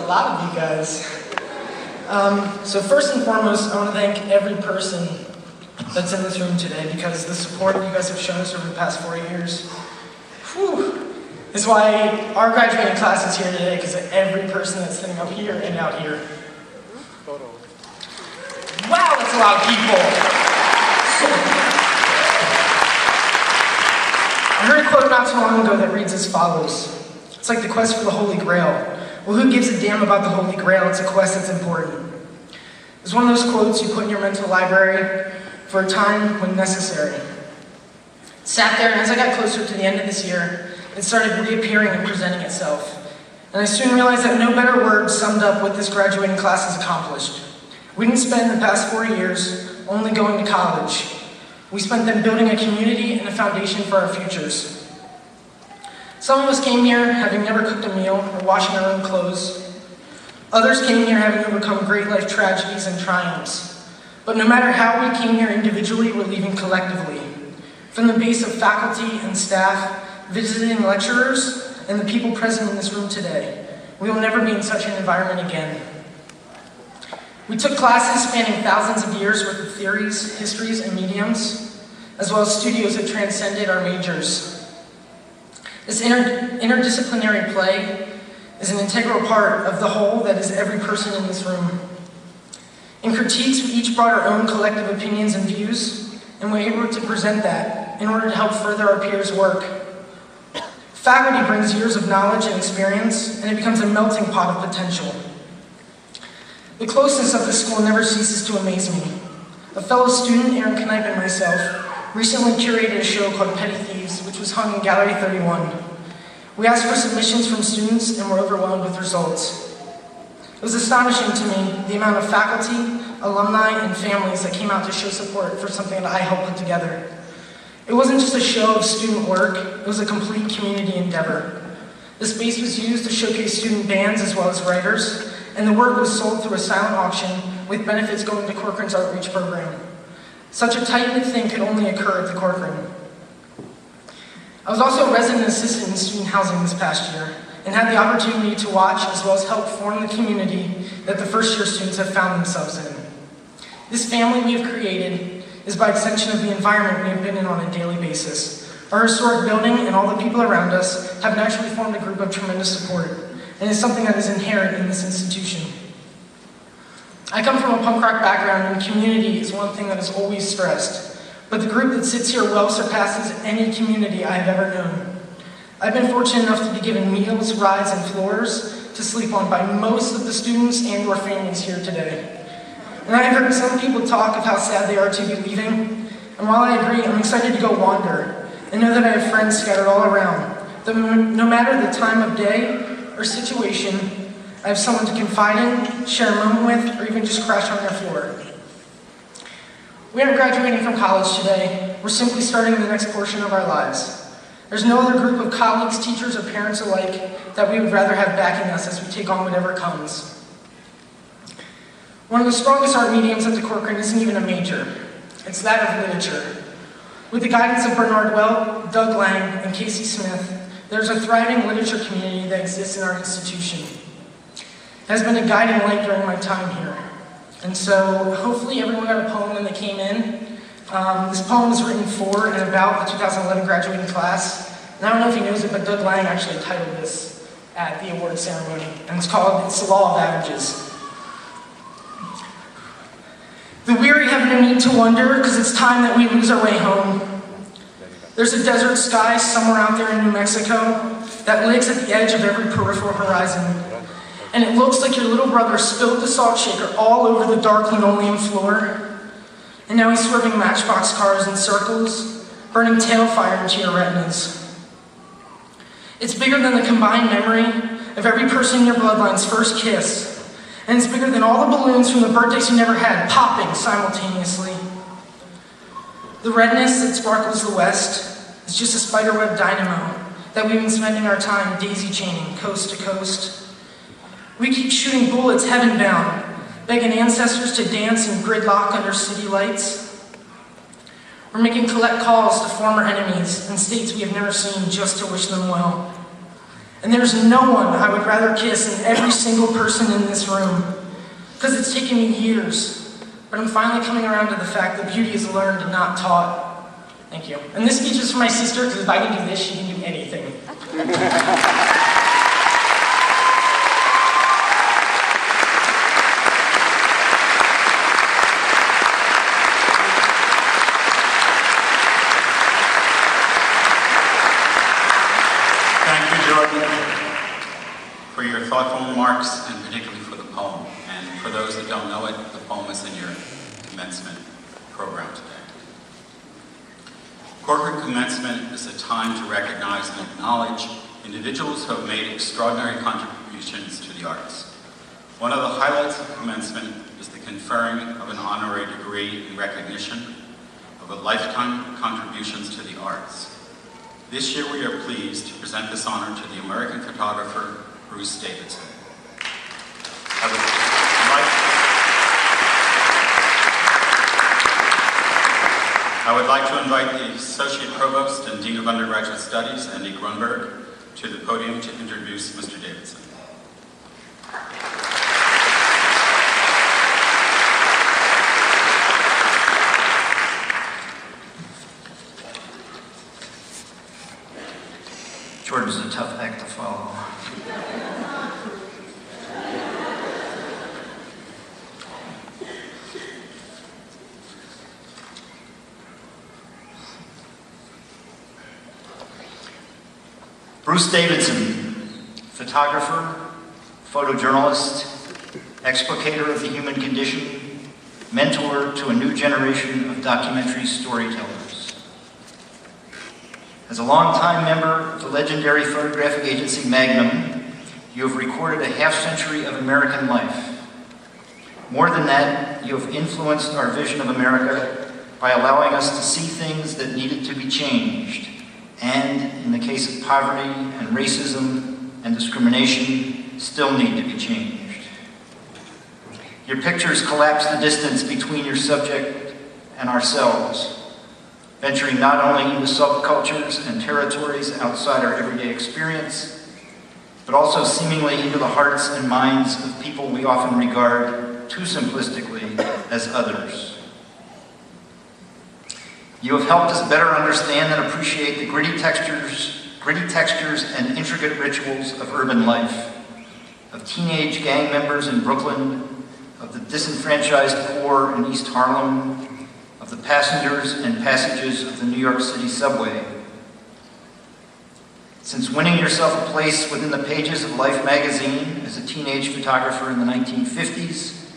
lot of you guys. So first and foremost, I want to thank every person that's in this room today, because the support you guys have shown us over the past 4 years, is why our graduating class is here today, because of every person that's sitting up here and out here. Wow, that's a lot of people. I heard a quote not too long ago that reads as follows. It's like the quest for the Holy Grail. Well, who gives a damn about the Holy Grail? It's a quest that's important. It's one of those quotes you put in your mental library for a time when necessary. Sat there, and as I got closer to the end of this year, it started reappearing and presenting itself. And I soon realized that no better word summed up what this graduating class has accomplished. We didn't spend the past 4 years only going to college. We spent them building a community and a foundation for our futures. Some of us came here having never cooked a meal or washing our own clothes. Others came here having overcome great life tragedies and triumphs. But no matter how we came here individually, we're leaving collectively. From the base of faculty and staff, visiting lecturers, and the people present in this room today, we will never be in such an environment again. We took classes spanning thousands of years worth of theories, histories, and mediums, as well as studios that transcended our majors. This interdisciplinary play is an integral part of the whole that is every person in this room. In critiques, we each brought our own collective opinions and views, and we're able to present that in order to help further our peers' work. Faculty brings years of knowledge and experience, and it becomes a melting pot of potential. The closeness of this school never ceases to amaze me. A fellow student, Aaron Knipe, and myself recently curated a show called Petty Thieves, which was hung in Gallery 31. We asked for submissions from students and were overwhelmed with results. It was astonishing to me the amount of faculty, alumni, and families that came out to show support for something that I helped put together. It wasn't just a show of student work, it was a complete community endeavor. The space was used to showcase student bands as well as writers, and the work was sold through a silent auction with benefits going to Corcoran's outreach program. Such a tight-knit thing could only occur at the Corcoran. I was also a resident assistant in student housing this past year, and had the opportunity to watch as well as help form the community that the first-year students have found themselves in. This family we have created is by extension of the environment we have been in on a daily basis. Our historic building and all the people around us have naturally formed a group of tremendous support, and it's something that is inherent in this institution. I come from a punk rock background, and community is one thing that is always stressed, but the group that sits here well surpasses any community I have ever known. I've been fortunate enough to be given meals, rides, and floors to sleep on by most of the students and or families here today. And I've heard some people talk of how sad they are to be leaving, and while I agree, I'm excited to go wander, and know that I have friends scattered all around, that no matter the time of day or situation, I have someone to confide in, share a moment with, or even just crash on their floor. We aren't graduating from college today, we're simply starting the next portion of our lives. There's no other group of colleagues, teachers, or parents alike that we would rather have backing us as we take on whatever comes. One of the strongest art mediums at the Corcoran isn't even a major. It's that of literature. With the guidance of Bernard Well, Doug Lang, and Casey Smith, there's a thriving literature community that exists in our institution. It has been a guiding light during my time here. And so hopefully everyone got a poem when they came in. This poem was written for and about the 2011 graduating class. And I don't know if he knows it, but Doug Lang actually titled this at the award ceremony. And it's called It's the Law of Averages. The weary have no need to wonder, because it's time that we lose our way home. There's a desert sky somewhere out there in New Mexico that lays at the edge of every peripheral horizon. And it looks like your little brother spilled the salt shaker all over the dark linoleum floor. And now he's swerving matchbox cars in circles, burning tailfire into your retinas. It's bigger than the combined memory of every person in your bloodline's first kiss. And it's bigger than all the balloons from the birthdays you never had, popping simultaneously. The redness that sparkles the west is just a spiderweb dynamo that we've been spending our time daisy chaining coast to coast. We keep shooting bullets heaven-bound, begging ancestors to dance in gridlock under city lights. We're making collect calls to former enemies in states we have never seen just to wish them well. And there's no one I would rather kiss than every single person in this room. Because it's taken me years, but I'm finally coming around to the fact that beauty is learned and not taught. Thank you. And this speech is for my sister, because if I can do this, she can do anything. For your thoughtful remarks, and particularly for the poem. And for those that don't know it, the poem is in your commencement program today. Corporate commencement is a time to recognize and acknowledge individuals who have made extraordinary contributions to the arts. One of the highlights of commencement is the conferring of an honorary degree in recognition of a lifetime contributions to the arts. This year we are pleased to present this honor to the American photographer, Bruce Davidson. I would like to invite the Associate Provost and Dean of Undergraduate Studies, Andy Grunberg, to the podium to introduce Mr. Davidson. Jordan's a tough act to follow. Bruce Davidson, photographer, photojournalist, explicator of the human condition, mentor to a new generation of documentary storytellers. As a longtime member of the legendary photographic agency Magnum, you have recorded a half-century of American life. More than that, you have influenced our vision of America by allowing us to see things that needed to be changed, and, in the case of poverty and racism and discrimination, still need to be changed. Your pictures collapse the distance between your subject and ourselves, venturing not only into subcultures and territories outside our everyday experience, but also seemingly into the hearts and minds of people we often regard too simplistically as others. You have helped us better understand and appreciate the gritty textures and intricate rituals of urban life, of teenage gang members in Brooklyn, of the disenfranchised poor in East Harlem, of the passengers and passages of the New York City subway. Since winning yourself a place within the pages of Life magazine as a teenage photographer in the 1950s,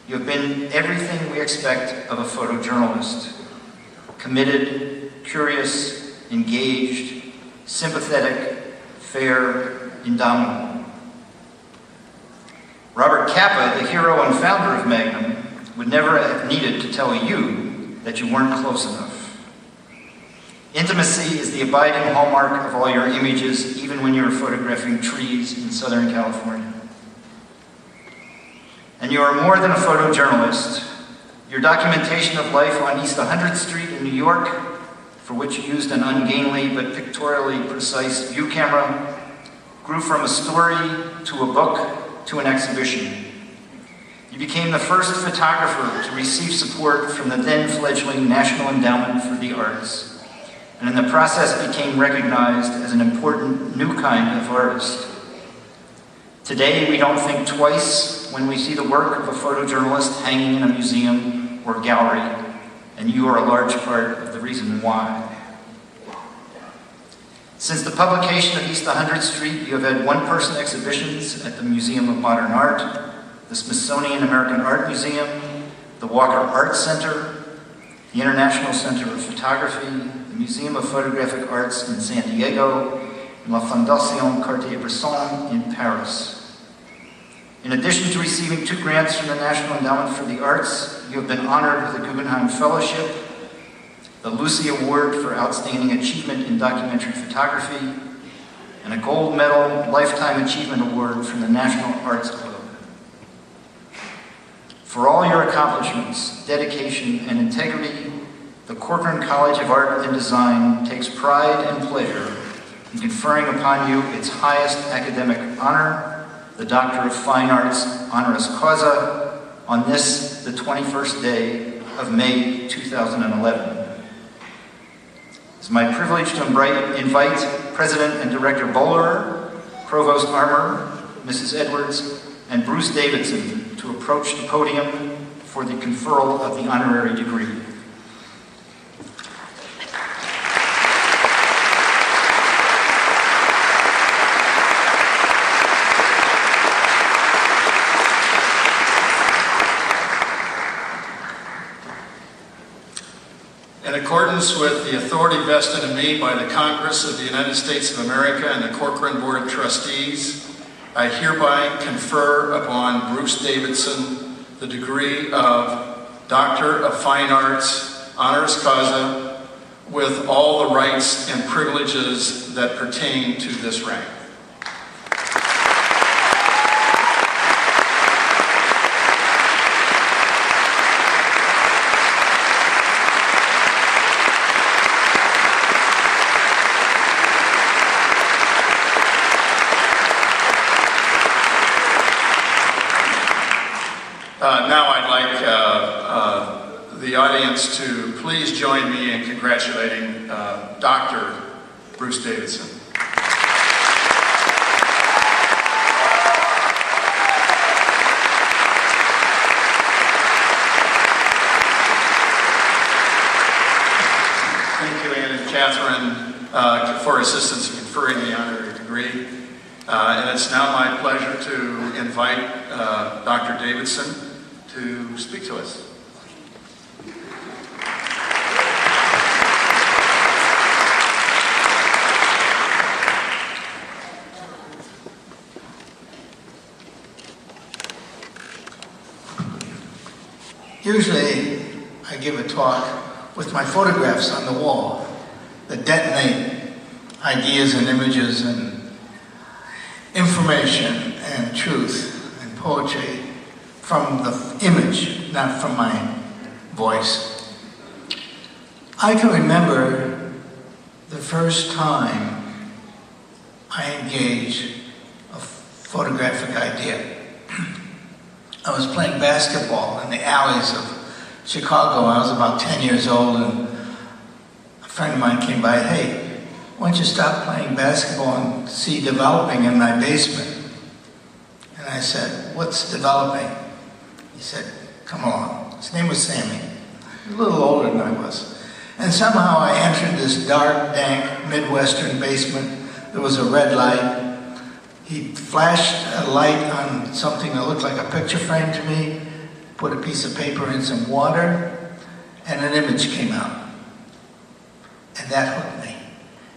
you have been everything we expect of a photojournalist. Committed, curious, engaged, sympathetic, fair, indomitable. Robert Capa, the hero and founder of Magnum, would never have needed to tell you that you weren't close enough. Intimacy is the abiding hallmark of all your images, even when you're photographing trees in Southern California. And you are more than a photojournalist. Your documentation of life on East 100th Street in New York, for which you used an ungainly but pictorially precise view camera, grew from a story to a book to an exhibition. You became the first photographer to receive support from the then fledgling National Endowment for the Arts, and in the process became recognized as an important new kind of artist. Today, we don't think twice when we see the work of a photojournalist hanging in a museum or gallery, and you are a large part of the reason why. Since the publication of East 100th Street, you have had one-person exhibitions at the Museum of Modern Art, the Smithsonian American Art Museum, the Walker Art Center, the International Center of Photography, the Museum of Photographic Arts in San Diego, and La Fondation Cartier-Bresson in Paris. In addition to receiving 2 grants from the National Endowment for the Arts, you have been honored with the Guggenheim Fellowship, the Lucy Award for Outstanding Achievement in Documentary Photography, and a Gold Medal Lifetime Achievement Award from the National Arts Club. For all your accomplishments, dedication, and integrity, the Corcoran College of Art and Design takes pride and pleasure and conferring upon you its highest academic honor, the Doctor of Fine Arts honoris causa, on this, the 21st day of May 2011. It's my privilege to invite President and Director Bowler, Provost Armour, Mrs. Edwards, and Bruce Davidson to approach the podium for the conferral of the honorary degree. In accordance with the authority vested in me by the Congress of the United States of America and the Corcoran Board of Trustees, I hereby confer upon Bruce Davidson the degree of Doctor of Fine Arts honoris causa with all the rights and privileges that pertain to this rank. Now I'd like the audience to please join me in congratulating Dr. Bruce Davidson. Thank you, Ann and Catherine, for assistance in conferring the honorary degree. And it's now my pleasure to invite Dr. Davidson to speak to us. Usually, I give a talk with my photographs on the wall that detonate ideas and images and information and truth and poetry from the image, not from my voice. I can remember the first time I engaged a photographic idea. I was playing basketball in the alleys of Chicago. I was about 10 years old, and a friend of mine came by, "Hey, why don't you stop playing basketball and see developing in my basement?" And I said, "What's developing?" He said, "Come along." His name was Sammy, a little older than I was. And somehow I entered this dark, dank, Midwestern basement. There was a red light. He flashed a light on something that looked like a picture frame to me, put a piece of paper in some water, and an image came out. And that hooked me.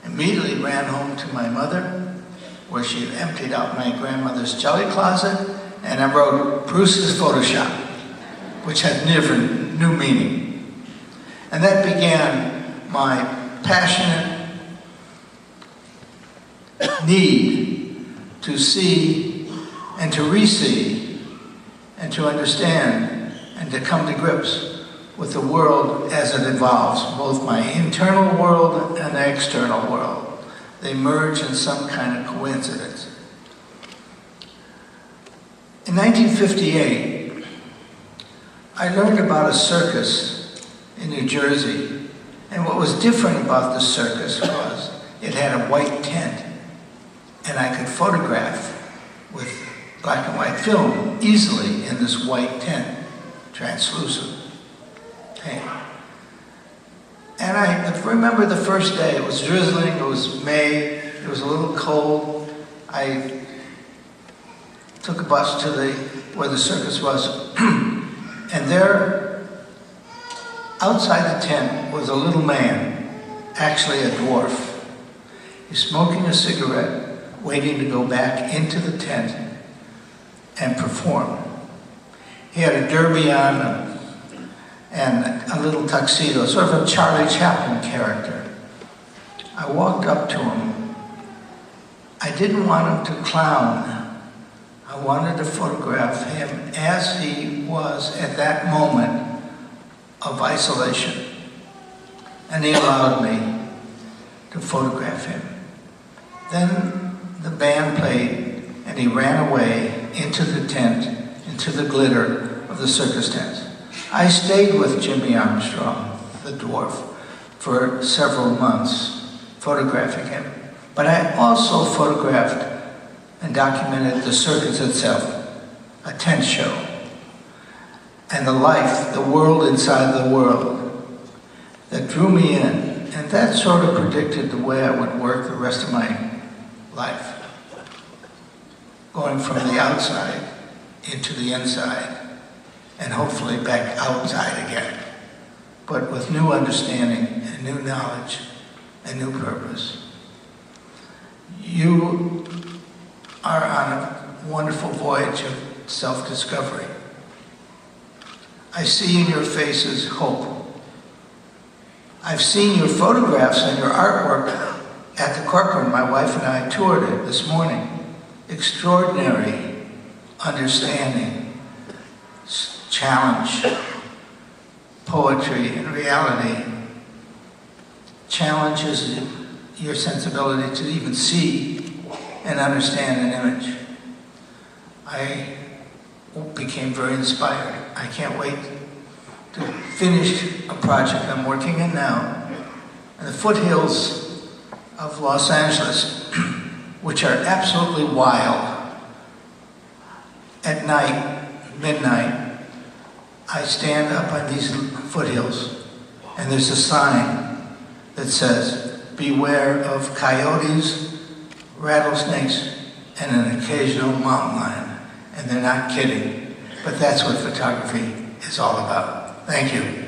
Immediately ran home to my mother, where she emptied out my grandmother's jelly closet, and I wrote Bruce's Photoshop, which had different new meaning. And that began my passionate need to see and to re-see and to understand and to come to grips with the world as it evolves, both my internal world and the external world. They merge in some kind of coincidence. In 1958, I learned about a circus in New Jersey, and what was different about the circus was it had a white tent, and I could photograph with black and white film easily in this white tent, translucent paint. And I remember the first day. It was drizzling, it was May, it was a little cold. I took a bus to where the circus was, and there, outside the tent, was a little man, actually a dwarf. He's smoking a cigarette, waiting to go back into the tent and perform. He had a derby on and a little tuxedo, sort of a Charlie Chaplin character. I walked up to him. I didn't want him to clown. I wanted to photograph him as he was at that moment of isolation. And he allowed me to photograph him. Then the band played, and he ran away into the tent, into the glitter of the circus tent. I stayed with Jimmy Armstrong, the dwarf, for several months, photographing him. But I also photographed and documented the circus itself, a tent show, and the life, the world inside the world that drew me in. And that sort of predicted the way I would work the rest of my life, going from the outside into the inside, and hopefully back outside again, but with new understanding and new knowledge and new purpose. You are on a wonderful voyage of self-discovery. I see in your faces hope. I've seen your photographs and your artwork at the Corcoran. My wife and I toured it this morning. Extraordinary understanding, challenge, poetry and reality. Challenges your sensibility to even see and understand an image. I became very inspired. I can't wait to finish a project I'm working in now in the foothills of Los Angeles, which are absolutely wild. At night, midnight, I stand up on these foothills, and there's a sign that says, "Beware of coyotes, rattlesnakes, and an occasional mountain lion." And they're not kidding, but that's what photography is all about. Thank you.